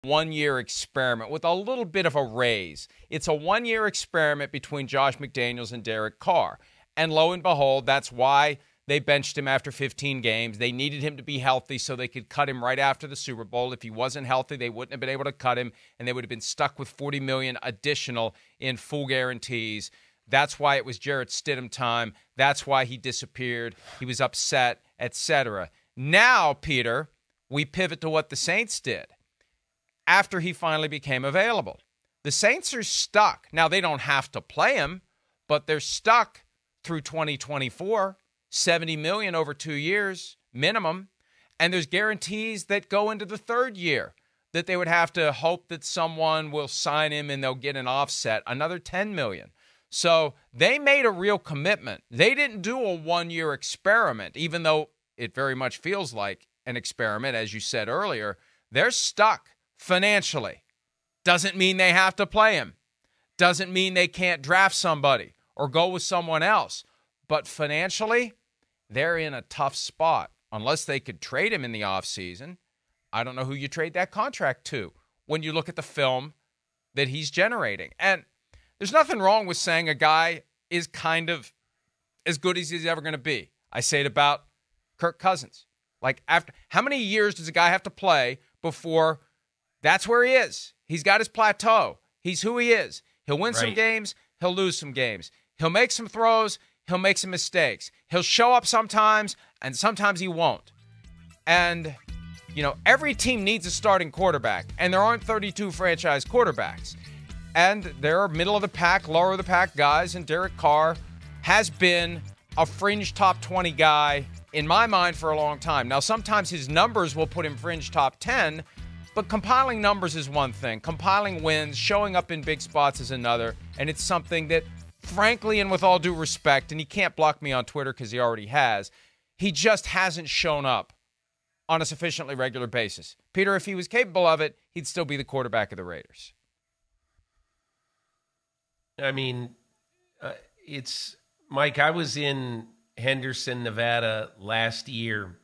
one-year experiment with a little bit of a raise. It's a one-year experiment between Josh McDaniels and Derek Carr. And lo and behold, that's why they benched him after 15 games. They needed him to be healthy so they could cut him right after the Super Bowl. If he wasn't healthy, they wouldn't have been able to cut him, and they would have been stuck with $40 million additional in full guarantees. That's why it was Jarrett Stidham time. That's why he disappeared. He was upset, etc. Now, Peter, we pivot to what the Saints did after he finally became available. The Saints are stuck. Now, they don't have to play him, but they're stuck through 2024, $70 million over 2 years minimum, and there's guarantees that go into the third year that they would have to hope that someone will sign him and they'll get an offset, another $10 million. So they made a real commitment. They didn't do a one-year experiment, even though it very much feels like an experiment, as you said earlier. They're stuck financially. Doesn't mean they have to play him. Doesn't mean they can't draft somebody or go with someone else. But financially, they're in a tough spot. Unless they could trade him in the offseason, I don't know who you trade that contract to when you look at the film that he's generating. And there's nothing wrong with saying a guy is kind of as good as he's ever going to be. I say it about Kirk Cousins. Like, after how many years does a guy have to play before that's where he is? He's got his plateau. He's who he is. He'll win some games. He'll lose some games. He'll make some throws. He'll make some mistakes. He'll show up sometimes, and sometimes he won't. And, you know, every team needs a starting quarterback, and there aren't 32 franchise quarterbacks. And there are middle-of-the-pack, lower-of-the-pack guys, and Derek Carr has been a fringe top 20 guy, in my mind, for a long time. Now, sometimes his numbers will put him fringe top 10, but compiling numbers is one thing. Compiling wins, showing up in big spots is another, and it's something that, frankly, and with all due respect, and he can't block me on Twitter because he already has, he just hasn't shown up on a sufficiently regular basis. Peter, if he was capable of it, he'd still be the quarterback of the Raiders. I mean, it's Mike, I was in Henderson, Nevada last year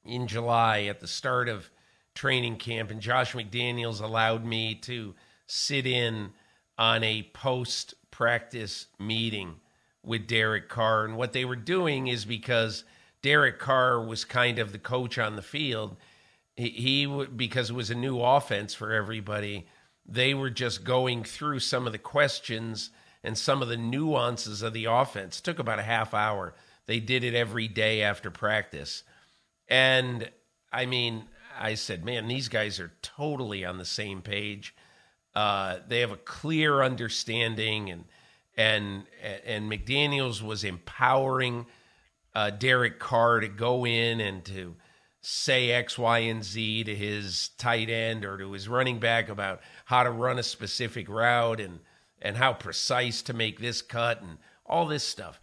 in July at the start of training camp, and Josh McDaniels allowed me to sit in on a post-practice meeting with Derek Carr. And what they were doing is, because Derek Carr was kind of the coach on the field, because it was a new offense for everybody, they were just going through some of the questions and some of the nuances of the offense. It took about a half hour. They did it every day after practice. And, I mean, I said, man, these guys are totally on the same page. They have a clear understanding, and McDaniels was empowering Derek Carr to go in and to say X, Y, and Z to his tight end or to his running back about how to run a specific route and how precise to make this cut and all this stuff.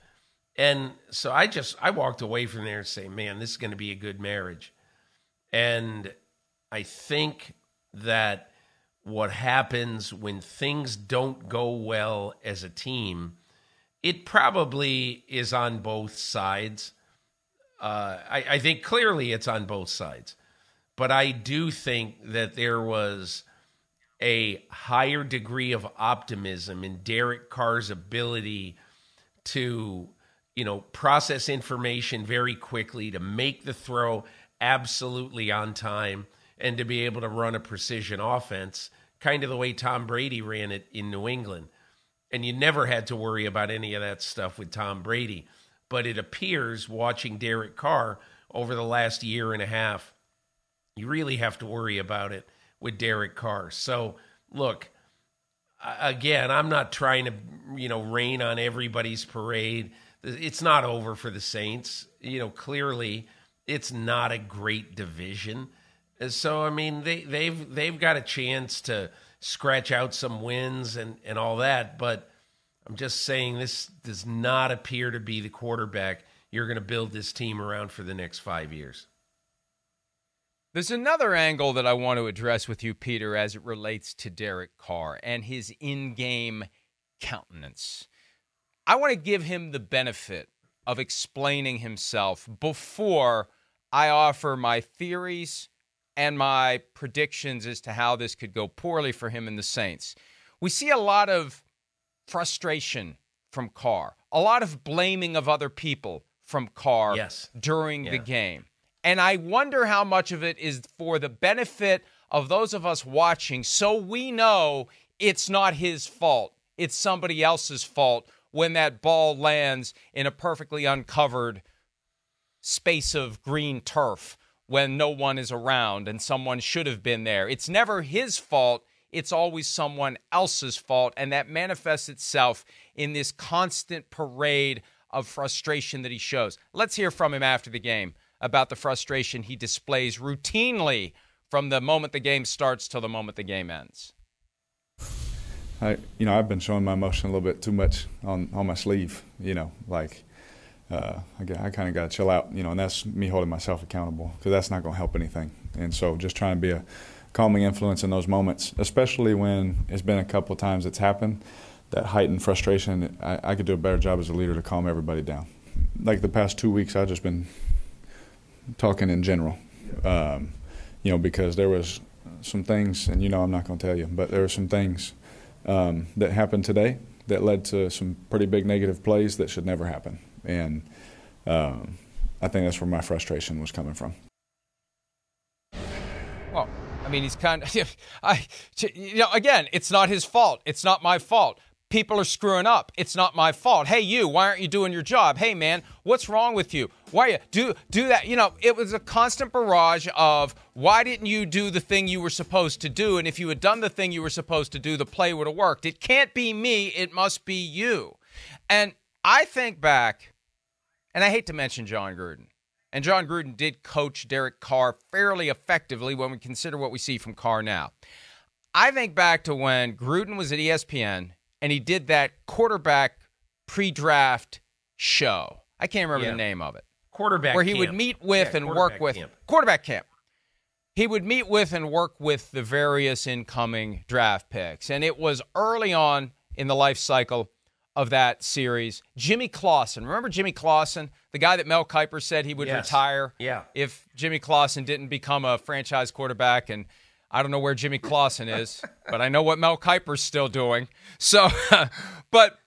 And so I walked away from there saying, man, this is going to be a good marriage. And I think that what happens when things don't go well as a team, it probably is on both sides. I think clearly it's on both sides. But I do think that there was a higher degree of optimism in Derek Carr's ability to, process information very quickly, to make the throw absolutely on time, and to be able to run a precision offense, kind of the way Tom Brady ran it in New England. And you never had to worry about any of that stuff with Tom Brady. But it appears, watching Derek Carr over the last year and a half, you really have to worry about it with Derek Carr. So, look, again, I'm not trying to, rain on everybody's parade. It's not over for the Saints. Clearly, it's not a great division. So, I mean, they've got a chance to scratch out some wins and all that. But I'm just saying, this does not appear to be the quarterback you're going to build this team around for the next 5 years. There's another angle that I want to address with you, Peter, as it relates to Derek Carr and his in-game countenance. I want to give him the benefit of explaining himself before I offer my theories and my predictions as to how this could go poorly for him and the Saints. We see a lot of frustration from Carr, a lot of blaming of other people from Carr during the game. And I wonder how much of it is for the benefit of those of us watching, so we know it's not his fault. It's somebody else's fault when that ball lands in a perfectly uncovered space of green turf when no one is around and someone should have been there. It's never his fault. It's always someone else's fault, and that manifests itself in this constant parade of frustration that he shows. Let's hear from him after the game about the frustration he displays routinely from the moment the game starts till the moment the game ends. I've been showing my emotion a little bit too much on my sleeve, I kind of got to chill out, and that's me holding myself accountable because that's not going to help anything. And so just trying to be a calming influence in those moments, especially when it's been a couple of times it's happened, that heightened frustration, I could do a better job as a leader to calm everybody down. Like the past 2 weeks, I've just been talking in general, because there was some things, and I'm not going to tell you, but there were some things that happened today that led to some pretty big negative plays that should never happen. And I think that's where my frustration was coming from. Well, I mean, he's kind of, again, it's not his fault. It's not my fault. People are screwing up. It's not my fault. Hey, you, why aren't you doing your job? Hey, man, what's wrong with you? Why do that? It was a constant barrage of why didn't you do the thing you were supposed to do? And if you had done the thing you were supposed to do, the play would have worked. It can't be me. It must be you. And I think back, and I hate to mention John Gruden. And John Gruden did coach Derek Carr fairly effectively when we consider what we see from Carr now. I think back to when Gruden was at ESPN and he did that quarterback pre-draft show. I can't remember the name of it. Quarterback where he camp. would meet with and work with. Camp. Quarterback camp. He would meet with and work with the various incoming draft picks. And it was early on in the life cycle of that series. Jimmy Clausen. Remember Jimmy Clausen? The guy that Mel Kiper said he would retire if Jimmy Clausen didn't become a franchise quarterback. And I don't know where Jimmy Clausen is, but I know what Mel Kiper's still doing. So, but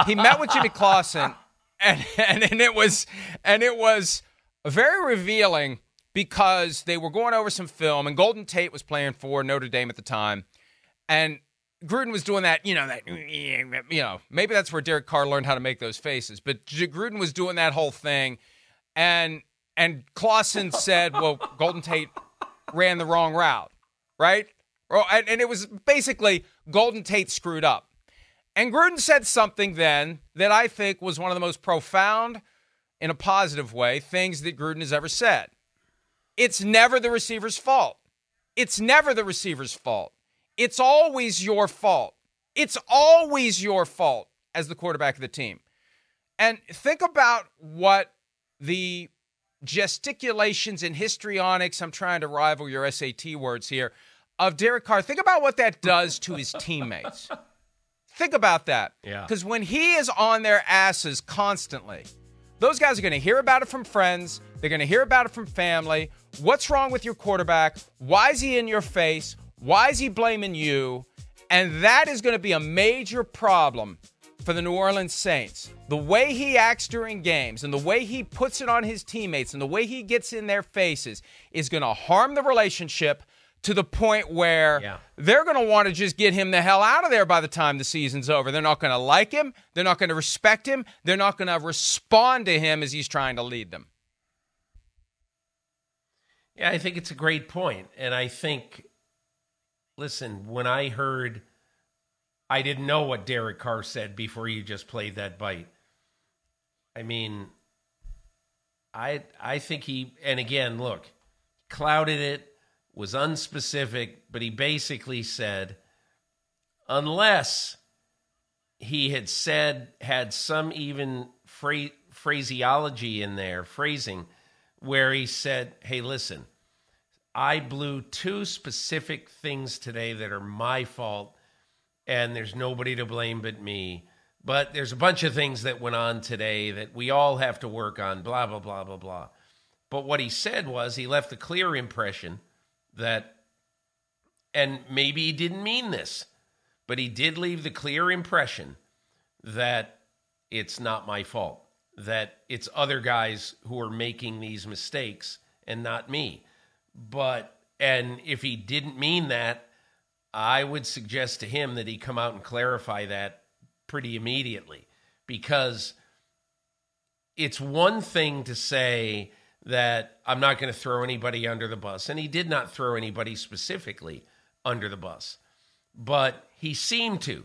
he met with Jimmy Clausen, and it was very revealing because they were going over some film, and Golden Tate was playing for Notre Dame at the time, and Gruden was doing that, maybe that's where Derek Carr learned how to make those faces, but Gruden was doing that whole thing, and Clausen said, well, Golden Tate ran the wrong route. Right? And it was basically Golden Tate screwed up. And Gruden said something then that I think was one of the most profound, in a positive way, things that Gruden has ever said. It's never the receiver's fault. It's never the receiver's fault. It's always your fault. It's always your fault as the quarterback of the team. And think about what the gesticulations and histrionics, I'm trying to rival your SAT words here, of Derek Carr. Think about what that does to his teammates. Think about that. Because when he is on their asses constantly, those guys are going to hear about it from friends. They're going to hear about it from family. What's wrong with your quarterback? Why is he in your face? Why is he blaming you? And that is going to be a major problem for the New Orleans Saints. The way he acts during games and the way he puts it on his teammates and the way he gets in their faces is going to harm the relationship to the point where they're going to want to just get him the hell out of there by the time the season's over. They're not going to like him. They're not going to respect him. They're not going to respond to him as he's trying to lead them. Yeah, I think it's a great point. And I think, listen, when I heard, I didn't know what Derek Carr said before you just played that bite. I mean, I think he, and again, look, clouded it, was unspecific, but he basically said, unless he had some even phraseology in there, phrasing, where he said, hey, listen, I blew two specific things today that are my fault, and there's nobody to blame but me. But there's a bunch of things that went on today that we all have to work on, blah, blah, blah, blah, blah. But what he said was he left a clear impression and maybe he didn't mean this, but he did leave the clear impression that it's not my fault, that it's other guys who are making these mistakes and not me. And if he didn't mean that, I would suggest to him that he come out and clarify that pretty immediately, because it's one thing to say that I'm not going to throw anybody under the bus, and he did not throw anybody specifically under the bus, but he seemed to,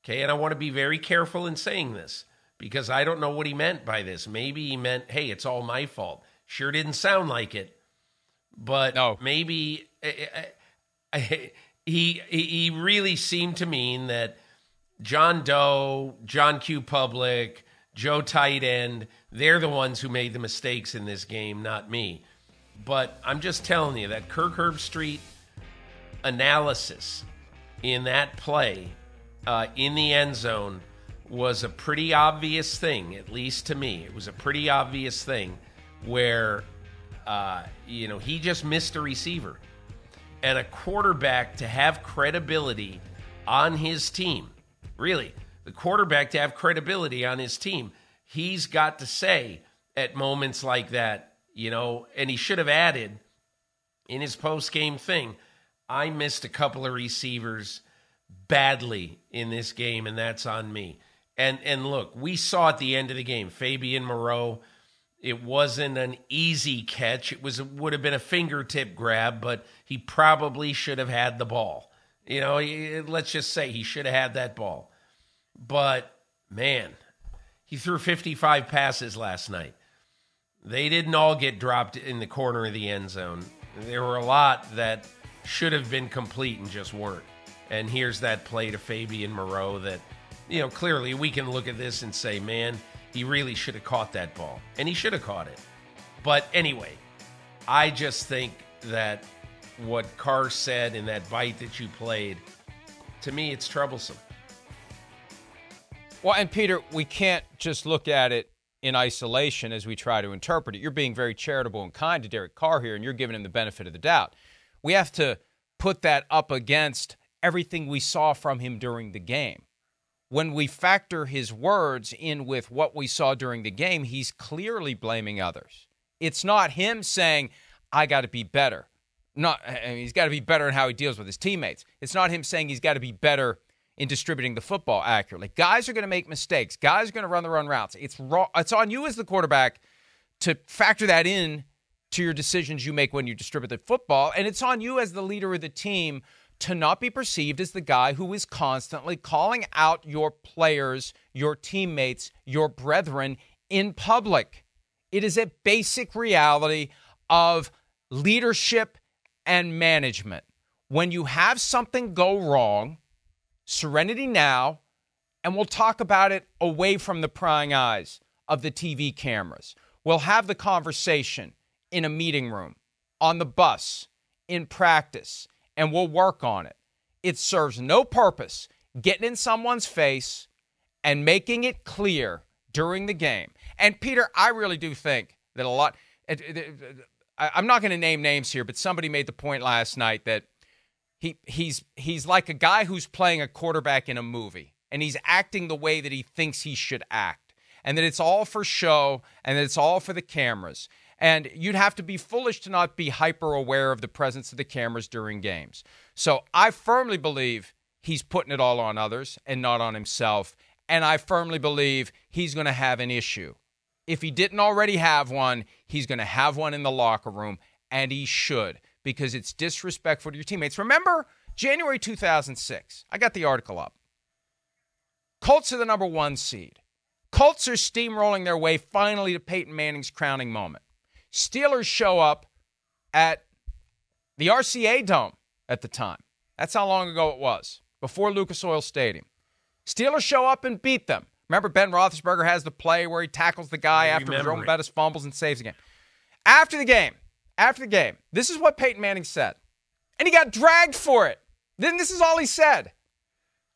okay, and I want to be very careful in saying this, because I don't know what he meant by this. Maybe he meant, hey, it's all my fault. Sure didn't sound like it, but no. Maybe he really seemed to mean that John Doe, John Q. Public, Joe Tight End, they're the ones who made the mistakes in this game, not me. But I'm just telling you that Kirk Herbstreit analysis in that play in the end zone was a pretty obvious thing, at least to me. It was a pretty obvious thing where, he just missed a receiver. And a quarterback to have credibility on his team, really, the quarterback to have credibility on his team, he's got to say at moments like that, and he should have added in his post-game thing, I missed a couple of receivers badly in this game, and that's on me. And look, we saw at the end of the game, Fabian Moreau, it wasn't an easy catch. It would have been a fingertip grab, but he probably should have had the ball. Let's just say he should have had that ball. But, man, he threw 55 passes last night. They didn't all get dropped in the corner of the end zone. There were a lot that should have been complete and just weren't. And here's that play to Fabian Moreau that, clearly we can look at this and say, man, he really should have caught that ball. And he should have caught it. But anyway, I just think that what Carr said in that bite that you played, to me, it's troublesome. Well, and Peter, we can't just look at it in isolation as we try to interpret it. You're being very charitable and kind to Derek Carr here, and you're giving him the benefit of the doubt. We have to put that up against everything we saw from him during the game. When we factor his words in with what we saw during the game, he's clearly blaming others. It's not him saying, I got to be better. He's got to be better in how he deals with his teammates. It's not him saying he's got to be better in distributing the football accurately. Guys are going to make mistakes. Guys are going to run the wrong routes. It's on you as the quarterback to factor that in to your decisions you make when you distribute the football, and it's on you as the leader of the team to not be perceived as the guy who is constantly calling out your players, your teammates, your brethren in public. It is a basic reality of leadership and management. When you have something go wrong, serenity now, and we'll talk about it away from the prying eyes of the TV cameras. We'll have the conversation in a meeting room, on the bus, in practice, and we'll work on it. It serves no purpose getting in someone's face and making it clear during the game. And Peter, I really do think that a lot, I'm not going to name names here, but somebody made the point last night that he's like a guy who's playing a quarterback in a movie, and he's acting the way that he thinks he should act, and that it's all for show, and that it's all for the cameras. And you'd have to be foolish to not be hyper aware of the presence of the cameras during games. So I firmly believe he's putting it all on others and not on himself. And I firmly believe he's going to have an issue. If he didn't already have one, he's going to have one in the locker room, and he should, because it's disrespectful to your teammates. Remember January 2006? I got the article up. Colts are the number 1 seed. Colts are steamrolling their way finally to Peyton Manning's crowning moment. Steelers show up at the RCA Dome at the time. That's how long ago it was, before Lucas Oil Stadium. Steelers show up and beat them. Remember, Ben Roethlisberger has the play where he tackles the guy after Jerome Bettis fumbles and saves the game. After the game, this is what Peyton Manning said. And he got dragged for it. Then this is all he said.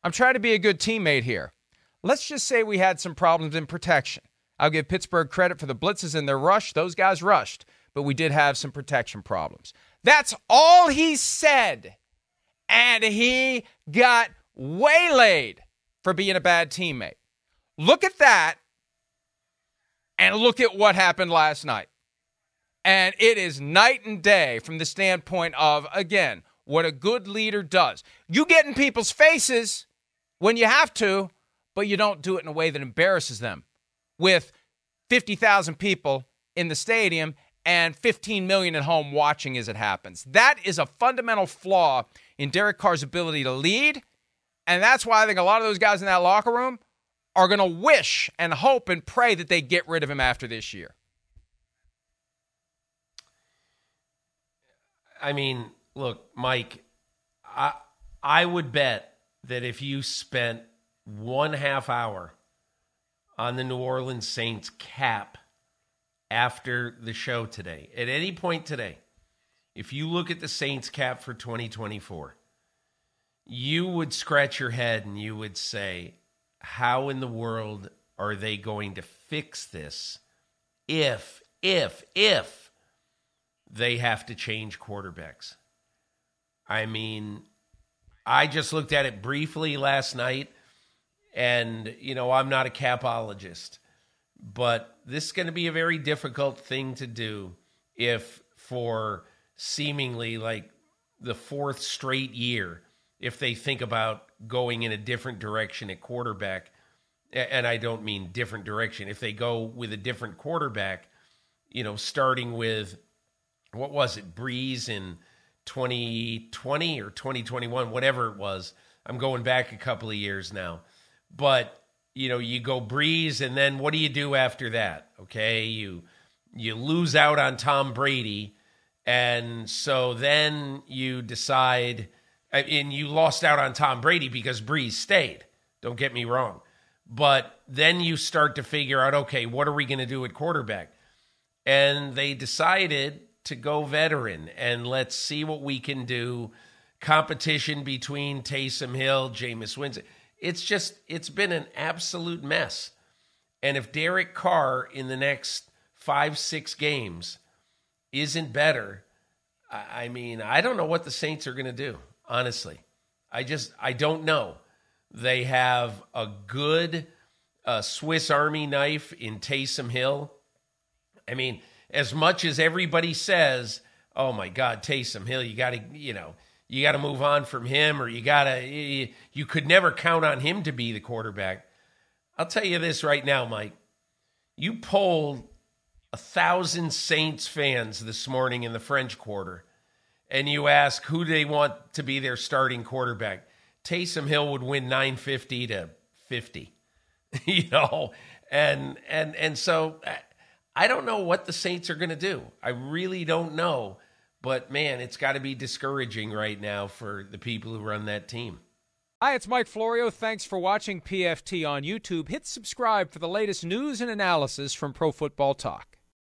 I'm trying to be a good teammate here. Let's just say we had some problems in protection. I'll give Pittsburgh credit for the blitzes and their rush. Those guys rushed, but we did have some protection problems. That's all he said. And he got waylaid for being a bad teammate. Look at that, and look at what happened last night. And it is night and day from the standpoint of, again, what a good leader does. You get in people's faces when you have to, but you don't do it in a way that embarrasses them with 50,000 people in the stadium and 15 million at home watching as it happens. That is a fundamental flaw in Derek Carr's ability to lead, and that's why I think a lot of those guys in that locker room are going to wish and hope and pray that they get rid of him after this year. I mean, look, Mike, I would bet that if you spent 1/2 hour on the New Orleans Saints cap after the show today, at any point today, if you look at the Saints cap for 2024, you would scratch your head and you would say, how in the world are they going to fix this if they have to change quarterbacks? I mean, I just looked at it briefly last night, and, you know, I'm not a capologist, but this is going to be a very difficult thing to do if for seemingly like the 4th straight year, if they think about going in a different direction at quarterback, and I don't mean different direction, if they go with a different quarterback, you know, starting with, what was it, Breeze in 2020 or 2021, whatever it was. I'm going back a couple of years now. But, you know, you go Breeze, and then what do you do after that? Okay, you lose out on Tom Brady, and so then you decide, and you lost out on Tom Brady because Breeze stayed. Don't get me wrong. But then you start to figure out, okay, what are we going to do at quarterback? And they decided to go veteran, and let's see what we can do. Competition between Taysom Hill, Jameis Winston. It's been an absolute mess. And if Derek Carr in the next 5-6 games isn't better, I mean, I don't know what the Saints are going to do, honestly. I don't know. They have a good Swiss Army knife in Taysom Hill. I mean, as much as everybody says, oh my God, Taysom Hill, you got to move on from him, or you could never count on him to be the quarterback. I'll tell you this right now, Mike. You polled 1,000 Saints fans this morning in the French Quarter, and you ask who do they want to be their starting quarterback. Taysom Hill would win 950 to 50, and so I don't know what the Saints are going to do. I really don't know. But, man, it's got to be discouraging right now for the people who run that team. Hi, it's Mike Florio. Thanks for watching PFT on YouTube. Hit subscribe for the latest news and analysis from Pro Football Talk.